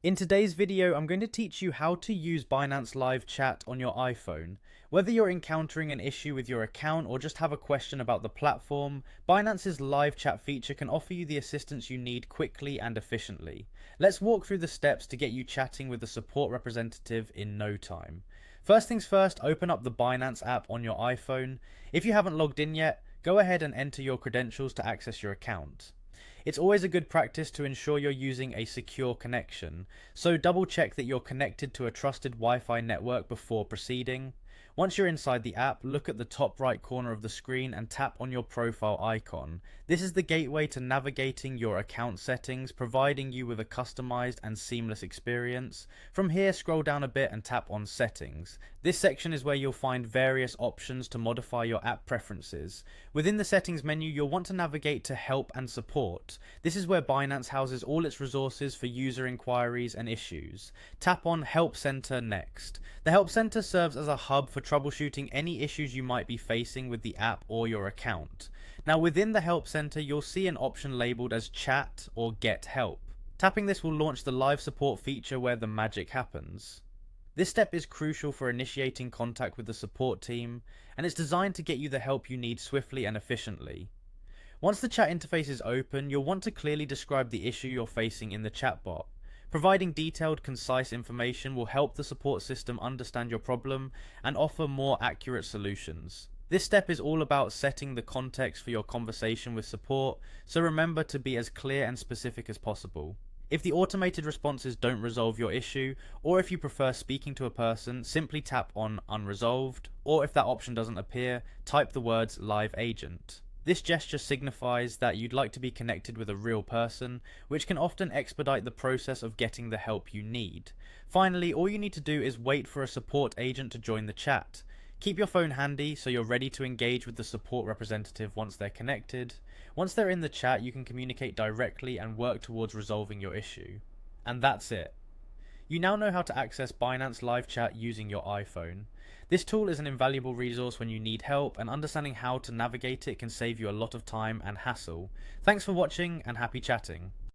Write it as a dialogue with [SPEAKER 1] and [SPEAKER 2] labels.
[SPEAKER 1] In today's video, I'm going to teach you how to use Binance Live Chat on your iPhone. Whether you're encountering an issue with your account or just have a question about the platform, Binance's live chat feature can offer you the assistance you need quickly and efficiently. Let's walk through the steps to get you chatting with a support representative in no time. First things first, open up the Binance app on your iPhone. If you haven't logged in yet, go ahead and enter your credentials to access your account. It's always a good practice to ensure you're using a secure connection, so double check that you're connected to a trusted Wi-Fi network before proceeding. Once you're inside the app, look at the top right corner of the screen and tap on your profile icon. This is the gateway to navigating your account settings, providing you with a customized and seamless experience. From here, scroll down a bit and tap on Settings. This section is where you'll find various options to modify your app preferences. Within the settings menu, you'll want to navigate to Help and Support. This is where Binance houses all its resources for user inquiries and issues. Tap on Help Center next. The Help Center serves as a hub for troubleshooting any issues you might be facing with the app or your account. Now within the Help Center, you'll see an option labeled as Chat or Get Help. Tapping this will launch the live support feature where the magic happens. This step is crucial for initiating contact with the support team, and it's designed to get you the help you need swiftly and efficiently. Once the chat interface is open, you'll want to clearly describe the issue you're facing in the chatbot. Providing detailed, concise information will help the support system understand your problem and offer more accurate solutions. This step is all about setting the context for your conversation with support, so remember to be as clear and specific as possible. If the automated responses don't resolve your issue, or if you prefer speaking to a person, simply tap on Unresolved, or if that option doesn't appear, type the words Live Agent. This gesture signifies that you'd like to be connected with a real person, which can often expedite the process of getting the help you need. Finally, all you need to do is wait for a support agent to join the chat. Keep your phone handy so you're ready to engage with the support representative once they're connected. Once they're in the chat, you can communicate directly and work towards resolving your issue. And that's it. You now know how to access Binance Live Chat using your iPhone. This tool is an invaluable resource when you need help, and understanding how to navigate it can save you a lot of time and hassle. Thanks for watching, and happy chatting.